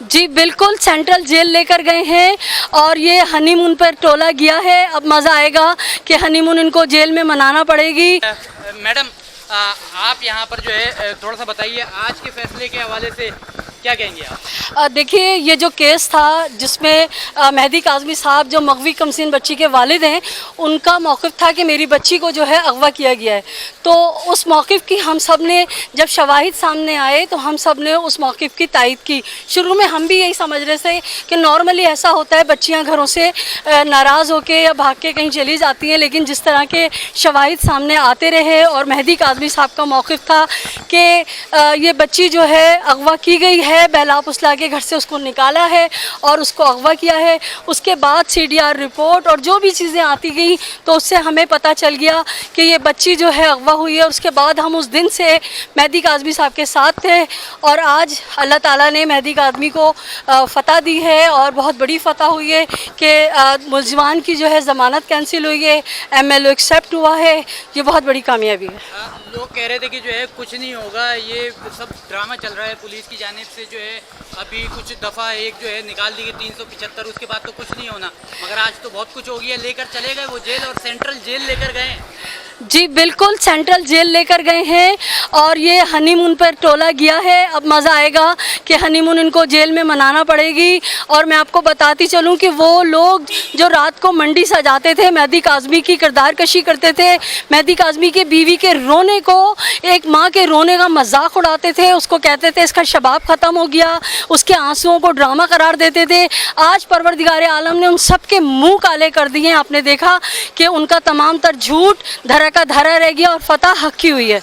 جی بالکل، central jail لے کر گئے ہیں اور یہ ہنی مون پر تولا گیا ہے. اب مزہ آئے گا کہ ہنی مون ان کو جیل میں منانا پڑے گی. میڈم آپ یہاں پر جو ہے تھوڑا سا بتائیے آج کے فیصلے کے حوالے سے کیا کہیں گے آپ؟ دیکھیے یہ جو کیس تھا جس میں مہدی کاظمی صاحب جو مغوی کمسین بچی کے والد ہیں، ان کا موقف تھا کہ میری بچی کو جو ہے اغوا کیا گیا ہے. تو اس موقف کی ہم سب نے جب شواہد سامنے آئے تو ہم سب نے اس موقف کی تائید کی. شروع میں ہم بھی یہی سمجھ رہے تھے کہ نارملی ایسا ہوتا ہے، بچیاں گھروں سے ناراض ہو کے یا بھاگ کے کہیں چلی جاتی ہیں، لیکن جس طرح کے شواہد سامنے آتے رہے اور مہدی کاظمی صاحب کا موقف تھا کہ یہ بچی جو ہے اغوا کی گئی ہے، بہلا پسلا کے گھر سے اس کو نکالا ہے اور اس کو اغوا کیا ہے. اس کے بعد سی ڈی آر رپورٹ اور جو بھی چیزیں آتی گئیں تو اس سے ہمیں پتہ چل گیا کہ یہ بچی جو ہے اغوا ہوئی ہے. اس کے بعد ہم اس دن سے مہدی کاظمی صاحب کے ساتھ تھے اور آج اللہ تعالیٰ نے مہدی کاظمی کو فتح دی ہے اور بہت بڑی فتح ہوئی ہے کہ ملزمان کی جو ہے ضمانت کینسل ہوئی ہے، ایم ایل او ایکسیپٹ ہوا ہے. یہ بہت بڑی کامیابی ہے. لوگ کہہ رہے تھے کہ جو ہے کچھ نہیں ہوگا، یہ سب ڈرامہ چل رہا ہے پولیس کی جانب سے، جو ہے ابھی کچھ دفعہ ایک جو ہے نکال دی گئی 375، اس کے بعد تو کچھ نہیں ہونا، مگر آج تو بہت کچھ ہو گیا. لے کر چلے گئے وہ جیل اور سینٹرل جیل لے کر گئے ہیں. جی بالکل، سینٹرل جیل لے کر گئے ہیں اور یہ ہنی مون پر تولا گیا ہے. اب مزہ آئے گا کہ ہنی مون ان کو جیل میں منانا پڑے گی. اور میں آپ کو بتاتی چلوں کہ وہ لوگ جو رات کو منڈی سجاتے تھے، مہدی کاظمی کی کردار کشی کرتے تھے، مہدی کاظمی کے بیوی کے رونے کو ایک ماں کے رونے کا مذاق اڑاتے تھے، اس کو کہتے تھے اس کا شباب ختم ہو گیا، اس کے آنسوؤں کو ڈرامہ قرار دیتے تھے. آج پروردگار عالم نے ان سب کے منہ کالے کر دیے ہیں. آپ نے دیکھا کہ ان کا تمام تر جھوٹ دھرا کا دھرا رہ گیا اور فتح حق کی ہوئی ہے.